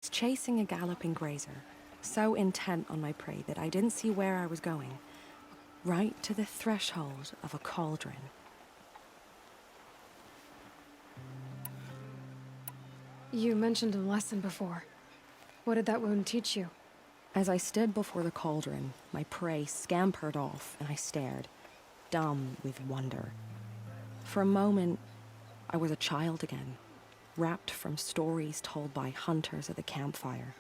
was chasing a galloping grazer, so intent on my prey that I didn't see where I was going. Right to the threshold of a cauldron. You mentioned a lesson before. What did that wound teach you? As I stood before the cauldron, my prey scampered off, and I stared, dumb with wonder. For a moment, I was a child again, wrapped from stories told by hunters at the campfire.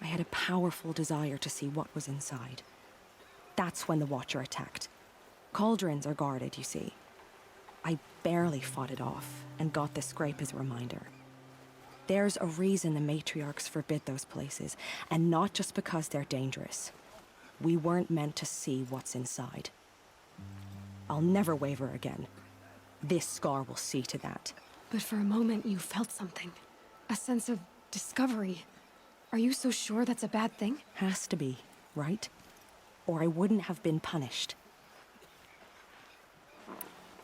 I had a powerful desire to see what was inside. That's when the Watcher attacked. Cauldrons are guarded, you see. I barely fought it off, and got this scrape as a reminder. There's a reason the matriarchs forbid those places, and not just because they're dangerous. We weren't meant to see what's inside. I'll never waver again. This scar will see to that. But for a moment you felt something. A sense of discovery. Are you so sure that's a bad thing? Has to be, right? Or I wouldn't have been punished.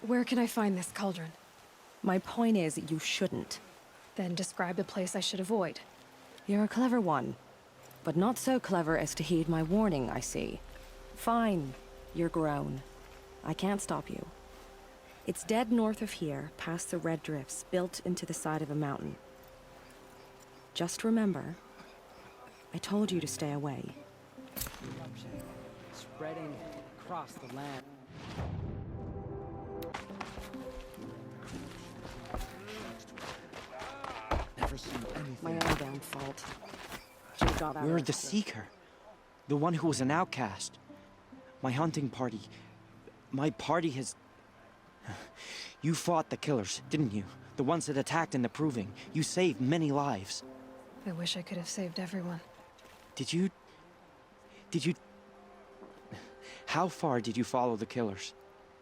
Where can I find this cauldron? My point is, you shouldn't. Then describe the place I should avoid. You're a clever one, but not so clever as to heed my warning, I see. Fine, you're grown. I can't stop you. It's dead north of here, past the red drifts built into the side of a mountain. Just remember, I told you to stay away. Spreading across the land. Never seen anything. My own damn fault. Should've got out You're of the it. Seeker. The one who was an outcast. My hunting party. My party has... You fought the killers, didn't you? The ones that attacked in the Proving. You saved many lives. I wish I could have saved everyone. Did you... How far did you follow the killers?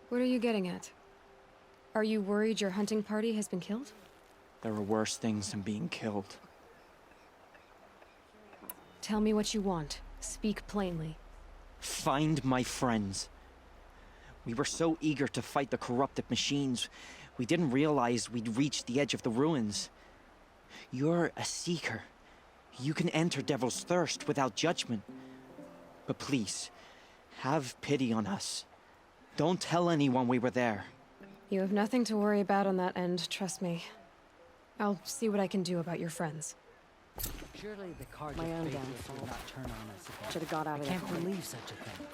What are you getting at? Are you worried your hunting party has been killed? There are worse things than being killed. Tell me what you want. Speak plainly. Find my friends. We were so eager to fight the corrupted machines, we didn't realize we'd reached the edge of the ruins. You're a Seeker. You can enter Devil's Thirst without judgment. But please, have pity on us. Don't tell anyone we were there. You have nothing to worry about on that end, trust me. I'll see what I can do about your friends. Surely the card My of own fate damn will fault. not turn on us again. Should've got out I of can't it. believe such a thing.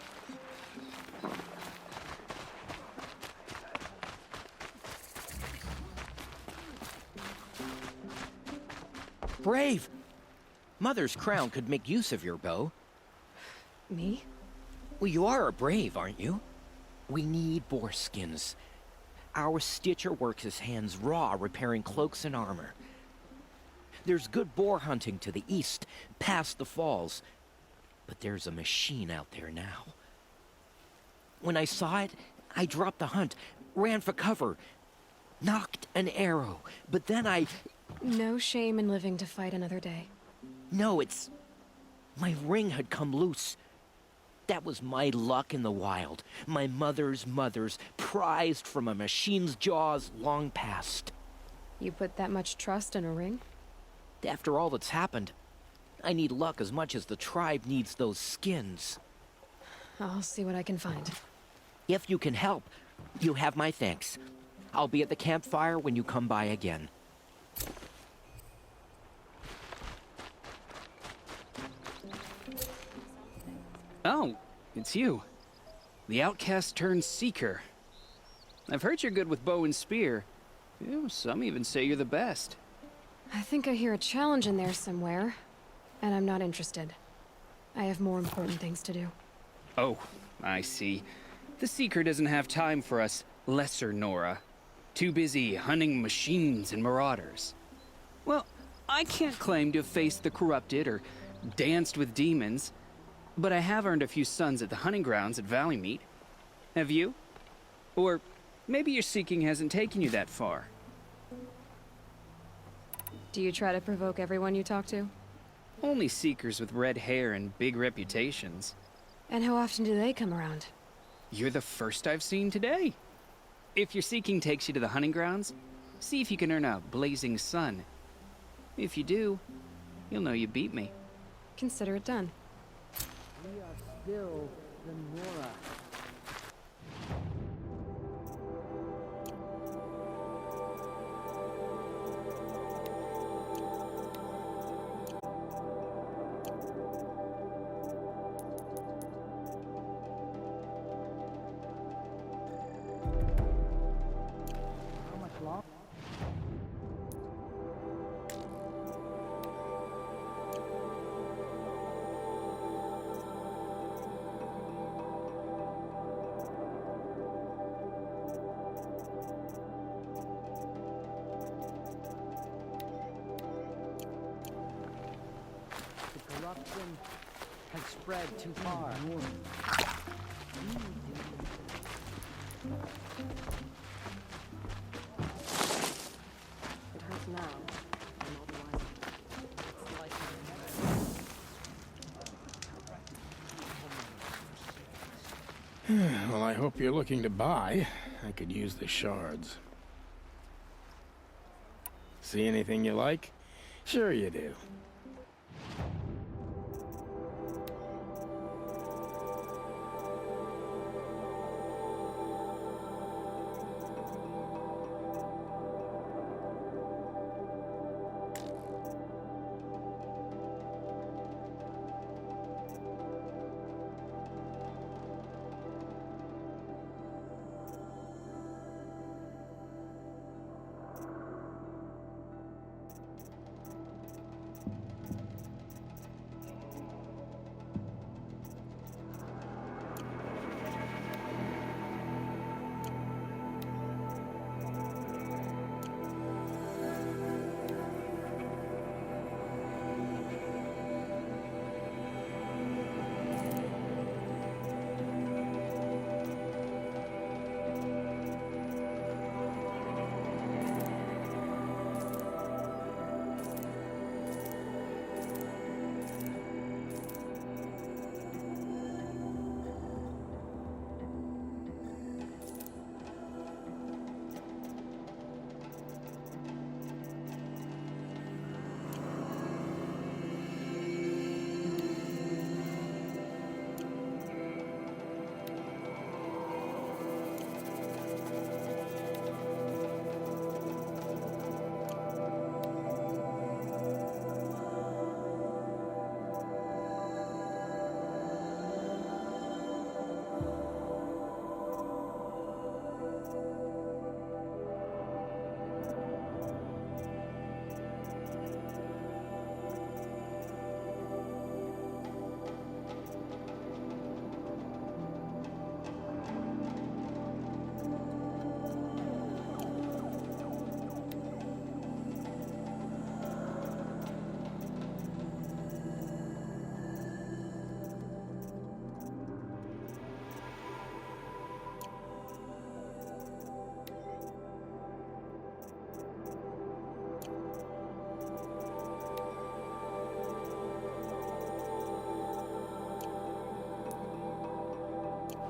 Brave! Mother's crown could make use of your bow. Me? Well, you are a brave, aren't you? We need boar skins. Our stitcher works his hands raw repairing cloaks and armor. There's good boar hunting to the east, past the falls. But there's a machine out there now. When I saw it, I dropped the hunt, ran for cover, knocked an arrow, but then No shame in living to fight another day. No, it's... My ring had come loose. That was my luck in the wild. My mother's prized from a machine's jaws long past. You put that much trust in a ring? After all that's happened, I need luck as much as the tribe needs those skins. I'll see what I can find. If you can help, you have my thanks. I'll be at the campfire when you come by again. Oh, it's you. The outcast turned seeker. I've heard you're good with bow and spear. Some even say you're the best. I think I hear a challenge in there somewhere, and I'm not interested. I have more important things to do. Oh, I see. The seeker doesn't have time for us lesser Nora. Too busy hunting machines and marauders. Well, I can't claim to have faced the corrupted or danced with demons, but I have earned a few sons at the hunting grounds at Valley Meet. Have you? Or maybe your seeking hasn't taken you that far. Do you try to provoke everyone you talk to? Only seekers with red hair and big reputations. And how often do they come around? You're the first I've seen today. If your seeking takes you to the hunting grounds, see if you can earn a blazing sun. If you do, you'll know you beat me. Consider it done. We are still the Nora. How much longer? The corruption has spread too far. It hurts now, and otherwise it's like Well, I hope you're looking to buy. I could use the shards. See anything you like? Sure you do.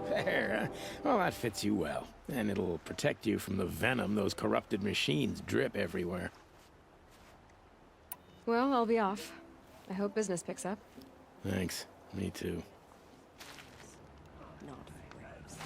There. Well, that fits you well. And it'll protect you from the venom those corrupted machines drip everywhere. Well, I'll be off. I hope business picks up. Thanks. Me too. not braves.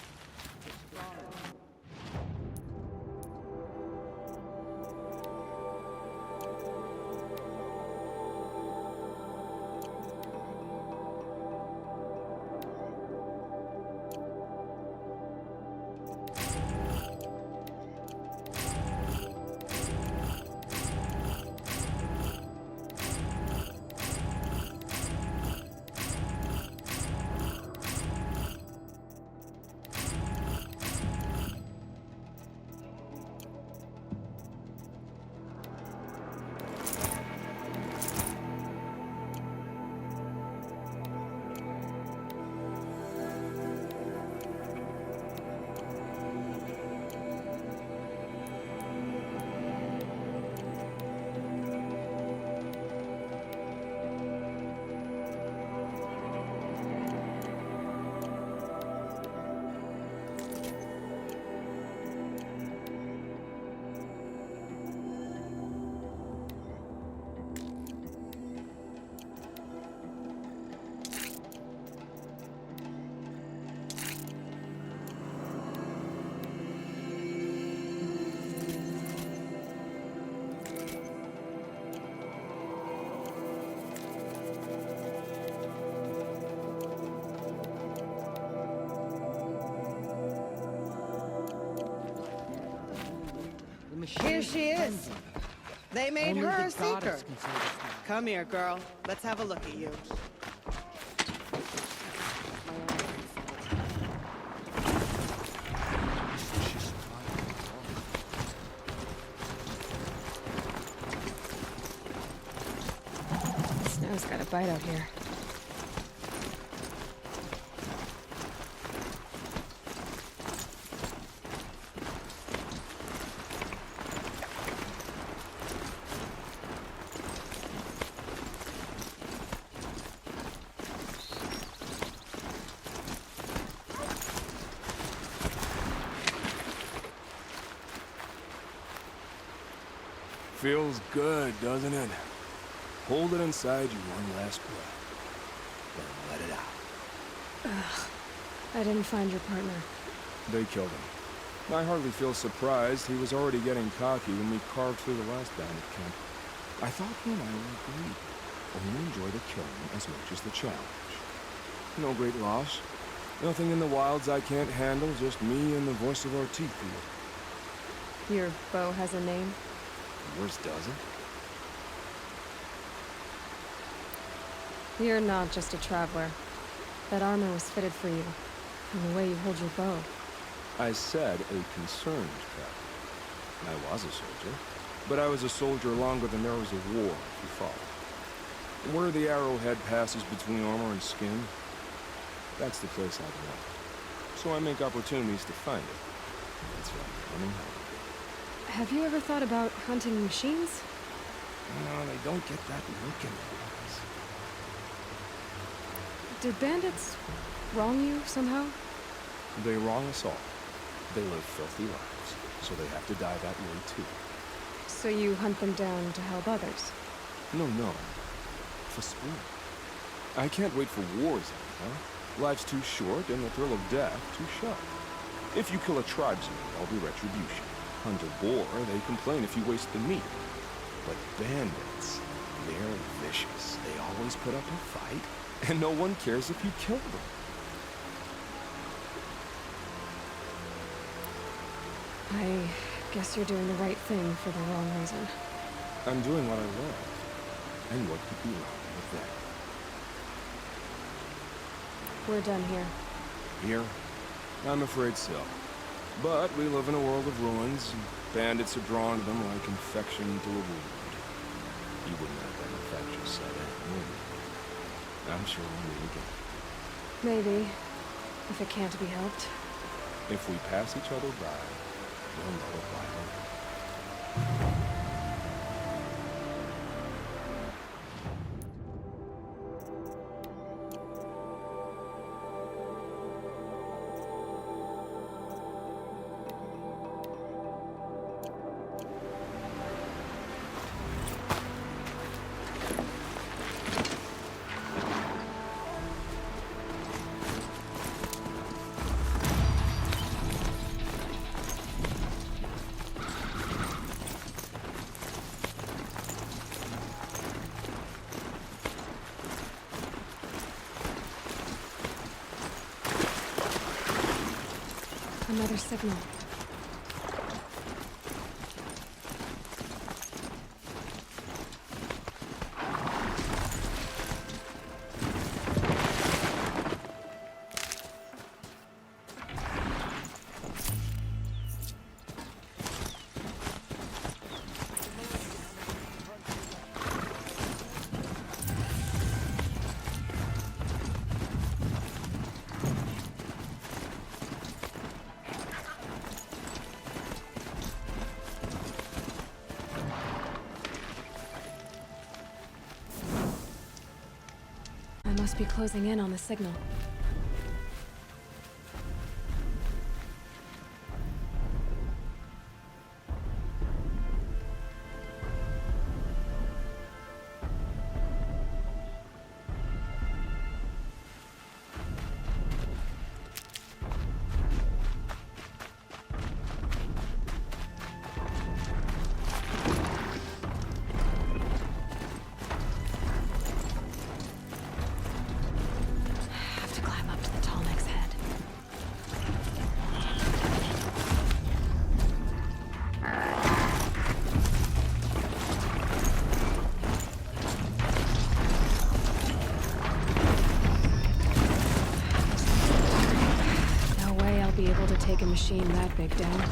Here she is. They made Only her the a seeker. goddess can save us now. Come here, girl. Let's have a look at you. Snow's got a bite out here. Feels good, doesn't it? Hold it inside you one last breath. Then let it out. I didn't find your partner. They killed him. I hardly feel surprised. He was already getting cocky when we carved through the last bandit camp. I thought he and I were agreed. Only enjoy the killing as much as the challenge. No great loss. Nothing in the wilds I can't handle, just me and the voice of our teeth. Your bow has a name? Yours doesn't? You're not just a traveler. That armor was fitted for you. And the way you hold your bow. I said a concerned traveler. I was a soldier, but I was a soldier longer than there was a war, if you follow. Where the arrowhead passes between armor and skin, that's the place I belong. So I make opportunities to find it. That's why I'm running home. Have you ever thought about hunting machines? No, they don't get that look in their eyes. Did bandits wrong you somehow? They wrong us all. They live filthy lives, so they have to die that way too. So you hunt them down to help others? No. For sport. I can't wait for wars anyhow. Life's too short, and the thrill of death too sharp. If you kill a tribesman, there'll be retribution. Hunt a boar, they complain if you waste the meat. But bandits, they're vicious. They always put up a fight, and no one cares if you kill them. I guess you're doing the right thing for the wrong reason. I'm doing what I love. And what could be wrong with that? We're done here. Here? I'm afraid so. But we live in a world of ruins, and bandits are drawn to them like infection to a wound. You wouldn't have that infectious side, would you? I'm sure we'll meet again. Maybe. If it can't be helped. If we pass each other by, we'll know it by then. Another signal. I must be closing in on the signal. Have to climb. take a machine that big down.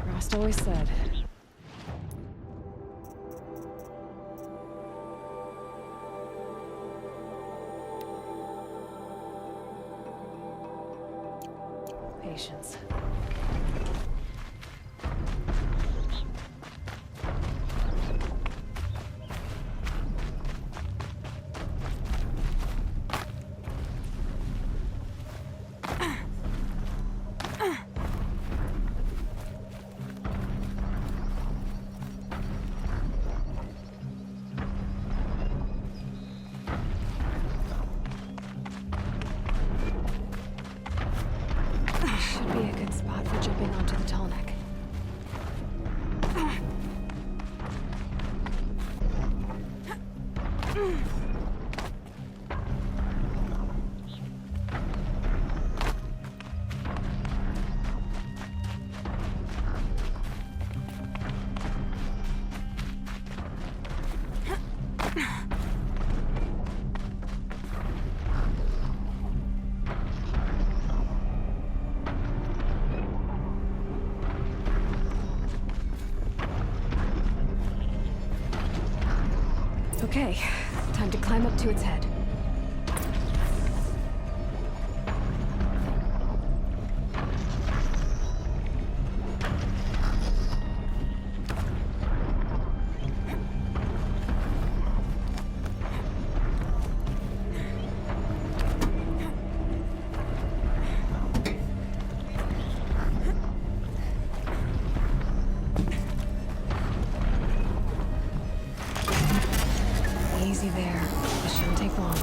Rost always said, patience. Should be a good spot for jumping onto the Tallneck. Okay, time to climb up to its head. Easy there. This shouldn't take long. It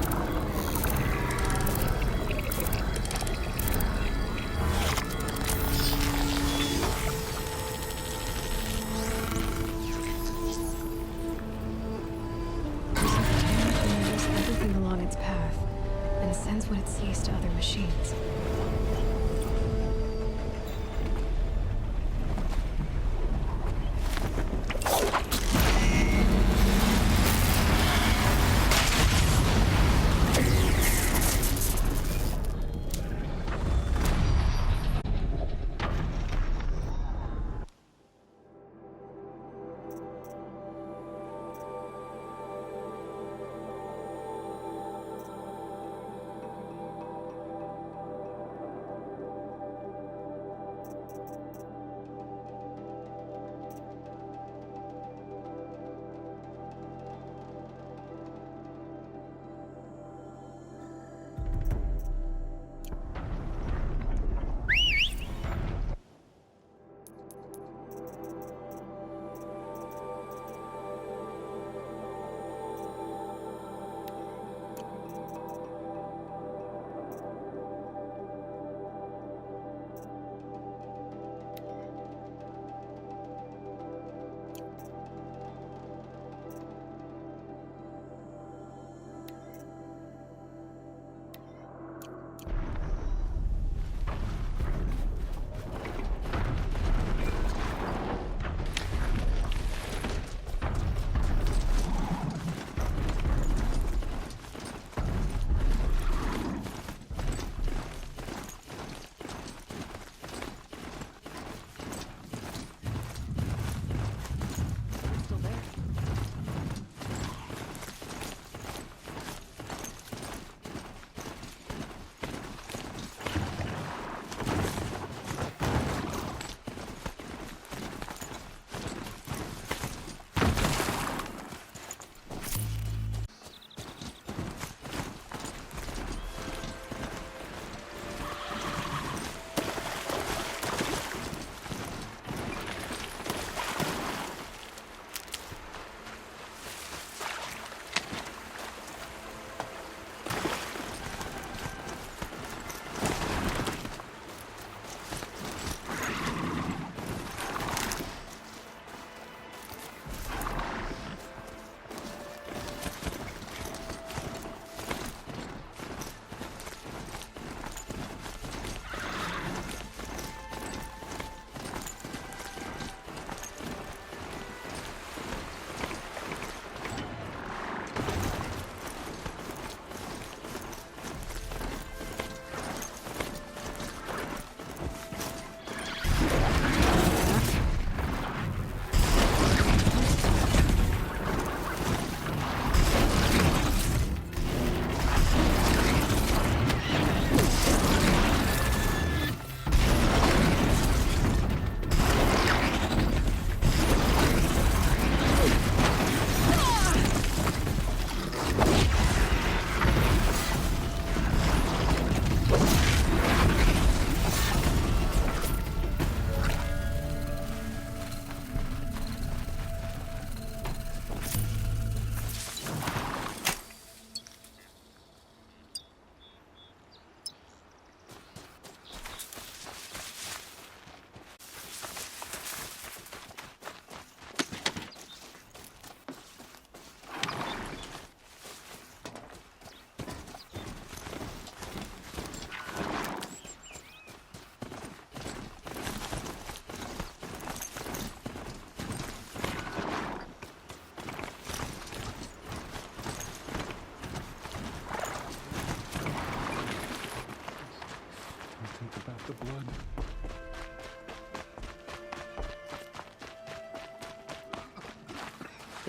knows everything along its path, and sends what it sees to other machines.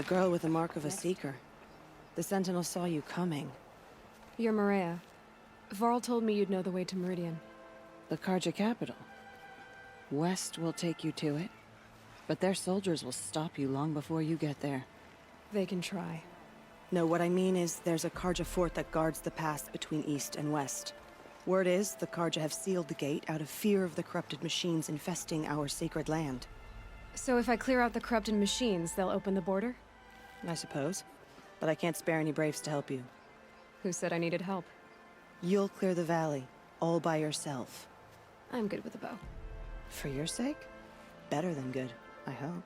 The girl with the mark of a seeker. The Sentinel saw you coming. You're Maria. Varl told me you'd know the way to Meridian. The Karja capital. West will take you to it, but their soldiers will stop you long before you get there. They can try. No, what I mean is there's a Karja fort that guards the pass between east and west. Word is the Karja have sealed the gate out of fear of the corrupted machines infesting our sacred land. So if I clear out the corrupted machines, they'll open the border? I suppose. But I can't spare any braves to help you. Who said I needed help? You'll clear the valley, all by yourself. I'm good with a bow. For your sake? Better than good, I hope.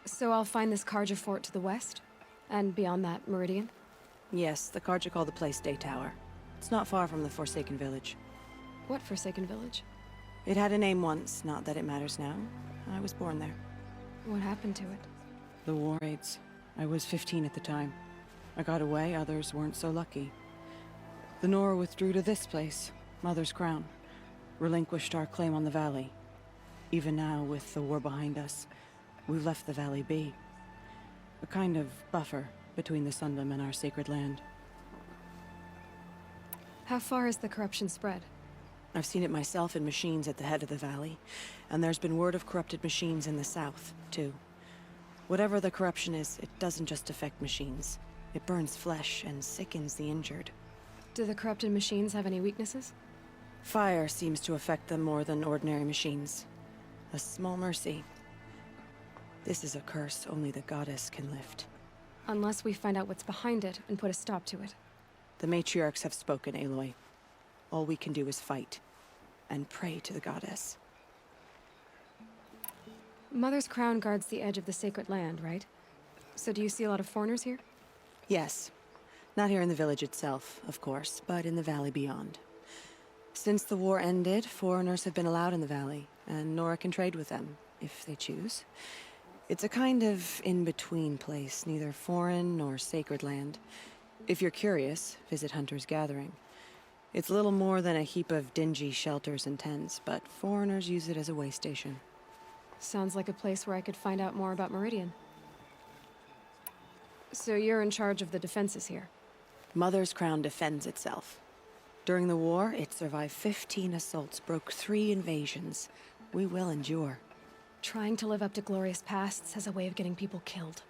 So I'll find this Karja fort to the west? And beyond that, Meridian? Yes, the Karja call the place Day Tower. It's not far from the Forsaken Village. What Forsaken Village? It had a name once, not that it matters now. I was born there. What happened to it? The war raids. I was 15 at the time. I got away, others weren't so lucky. The Nora withdrew to this place, Mother's Crown. Relinquished our claim on the valley. Even now, with the war behind us, we've left the valley be. A kind of buffer between the Sundom and our sacred land. How far has the corruption spread? I've seen it myself in machines at the head of the valley, and there's been word of corrupted machines in the south, too. Whatever the corruption is, it doesn't just affect machines. It burns flesh and sickens the injured. Do the corrupted machines have any weaknesses? Fire seems to affect them more than ordinary machines. A small mercy. This is a curse only the goddess can lift. Unless we find out what's behind it and put a stop to it. The matriarchs have spoken, Aloy. All we can do is fight, and pray to the goddess. Mother's Crown guards the edge of the sacred land, right? So do you see a lot of foreigners here? Yes. Not here in the village itself, of course, but in the valley beyond. Since the war ended, foreigners have been allowed in the valley, and Nora can trade with them, if they choose. It's a kind of in-between place, neither foreign nor sacred land. If you're curious, visit Hunter's Gathering. It's little more than a heap of dingy shelters and tents, but foreigners use it as a way station. Sounds like a place where I could find out more about Meridian. So you're in charge of the defenses here? Mother's Crown defends itself. During the war, it survived 15 assaults, broke 3 invasions. We will endure. Trying to live up to glorious pasts has a way of getting people killed.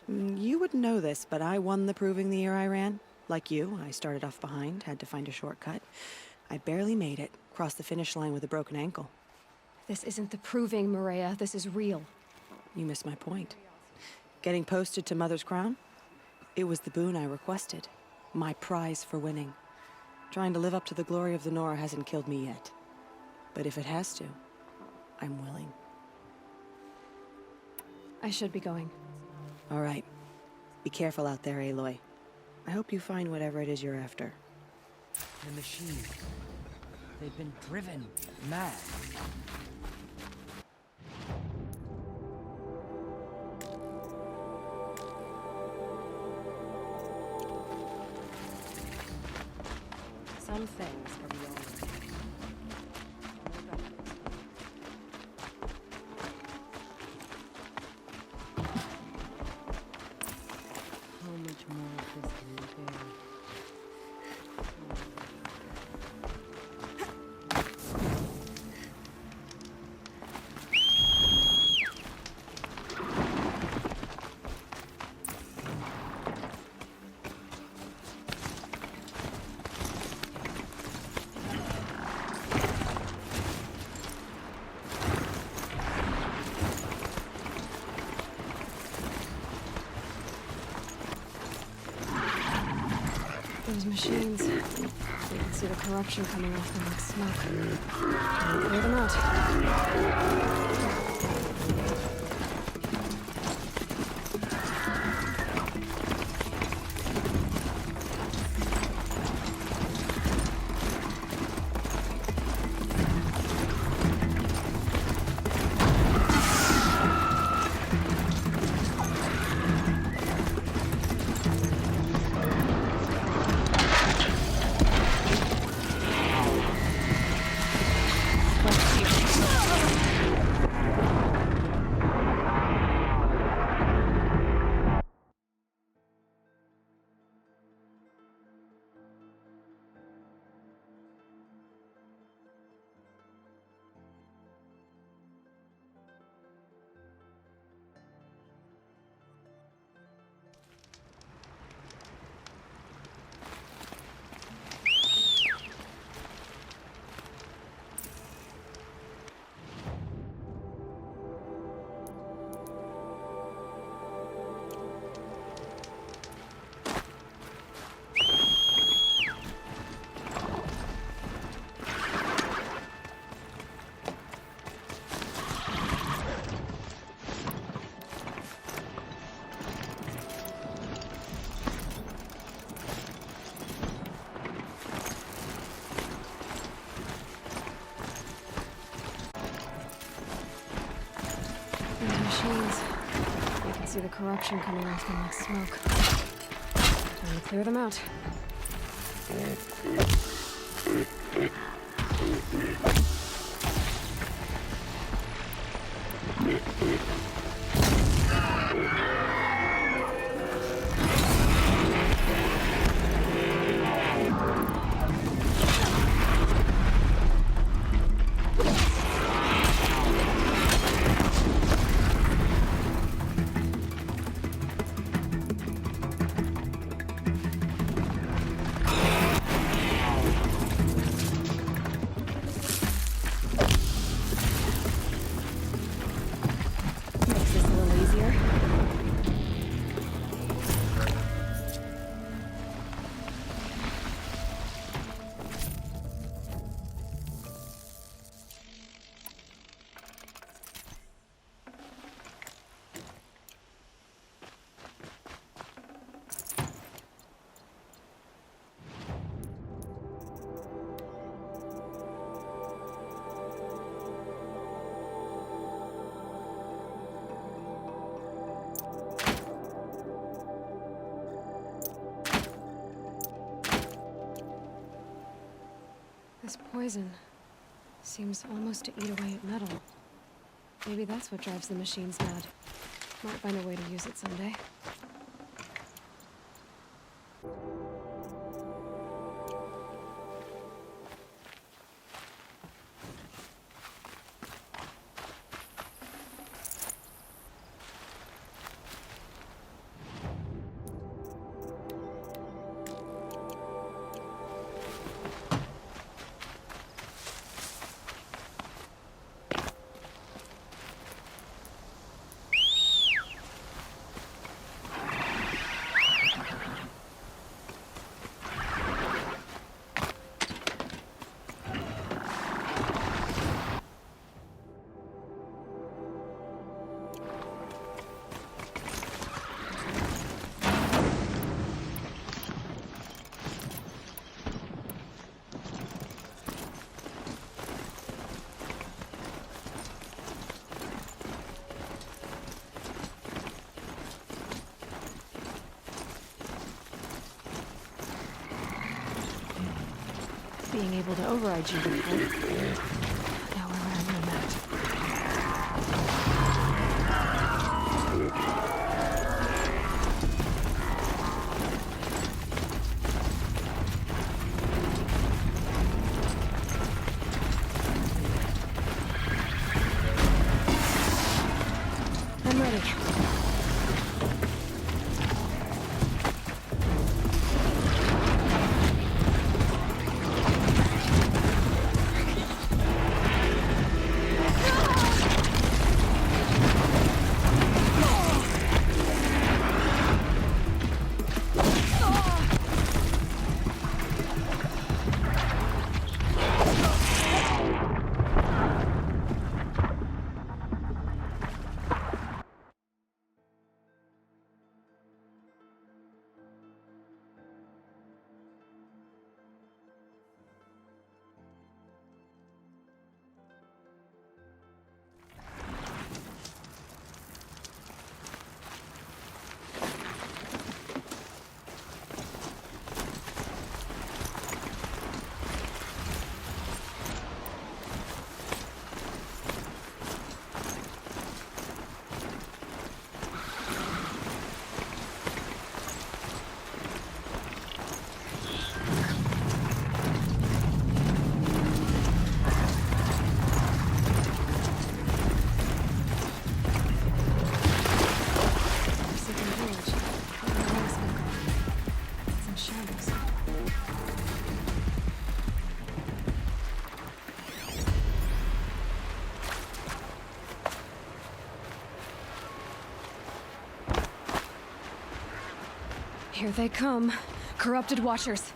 You wouldn't know this, but I won the proving the year I ran. Like you, I started off behind, had to find a shortcut. I barely made it, crossed the finish line with a broken ankle. This isn't the proving, Maria. This is real. You missed my point. Getting posted to Mother's Crown? It was the boon I requested. My prize for winning. Trying to live up to the glory of the Nora hasn't killed me yet. But if it has to, I'm willing. I should be going. All right. Be careful out there, Aloy. I hope you find whatever it is you're after. The machines. They've been driven mad. Some things are beyond. How much more of this can you bear? Those machines. You can see the corruption coming off them like smoke. Time to clear them out. machines. You can see the corruption coming off them like smoke. Time to clear them out. Makes this a little easier. This poison seems almost to eat away at metal. Maybe that's what drives the machines mad. Might find a way to use it someday. Being able to override you before. Now we're wearing a mat. I'm ready. Here they come. Corrupted Watchers.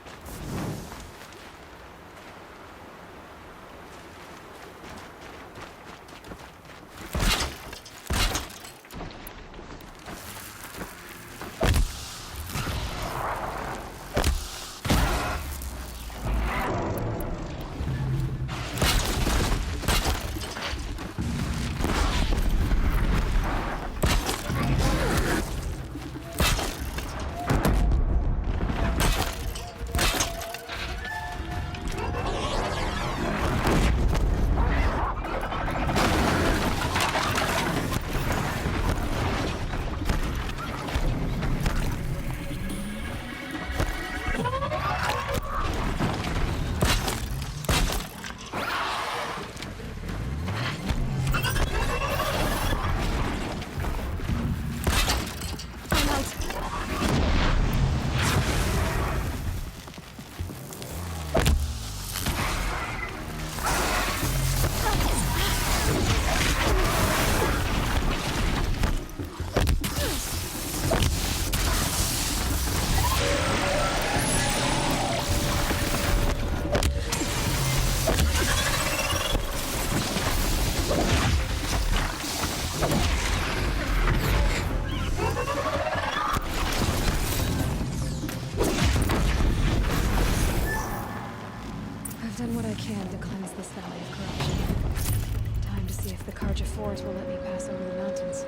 Carja Fort will let me pass over the mountains.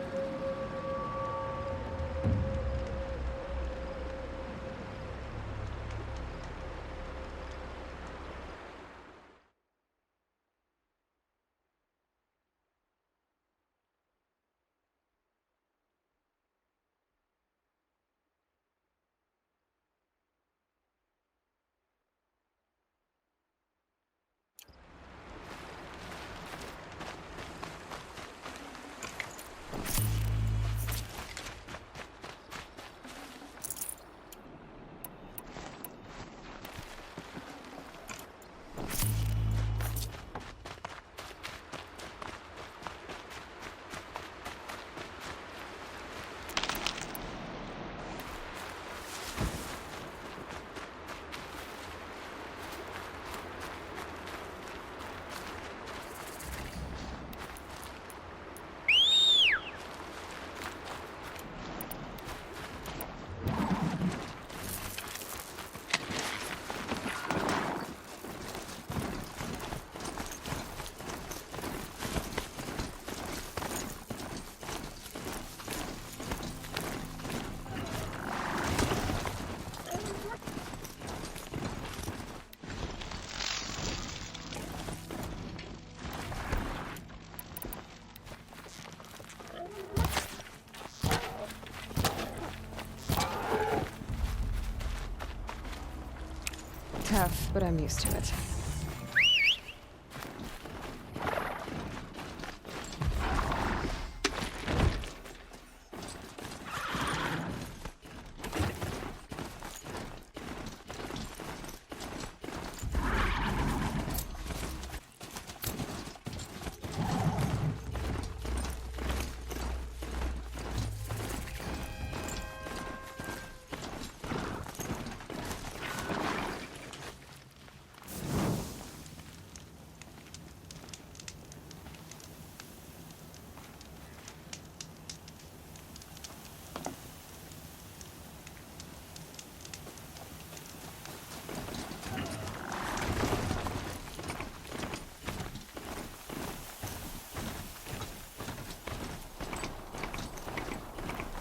Tough, but I'm used to it.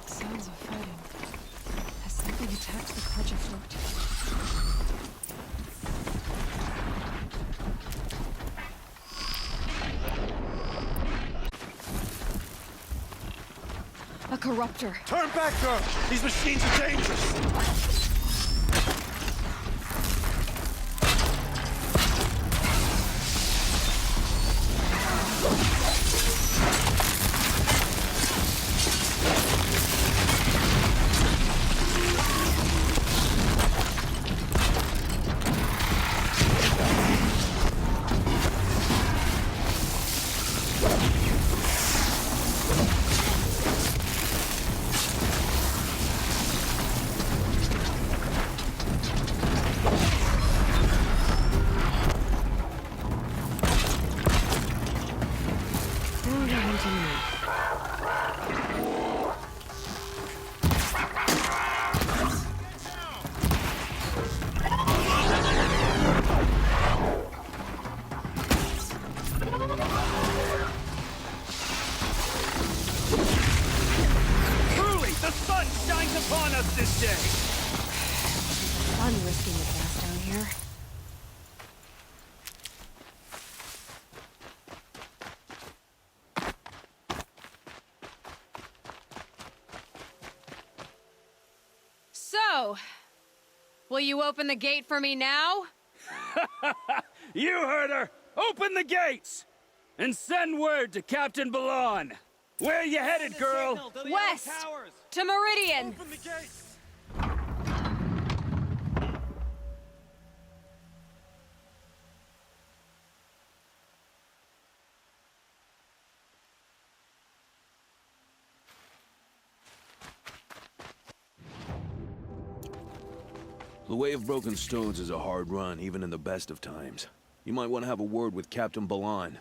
Sounds of fighting. Has something attacked the Carja Fort? A corruptor. Turn back, girl! These machines are dangerous! Truly, the sun shines upon us this day! Fun risking the gas down here. So, will you open the gate for me now? You heard her! Open the gates! And send word to Captain Balon! Where you headed, girl? West! To Meridian! Open the gates! The Way of Broken Stones is a hard run, even in the best of times. You might want to have a word with Captain Balon.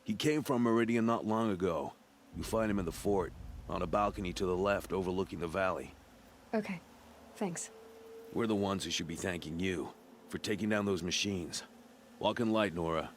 He came from Meridian not long ago. You find him in the fort, on a balcony to the left overlooking the valley. Okay, thanks. We're the ones who should be thanking you for taking down those machines. Walk in light, Nora.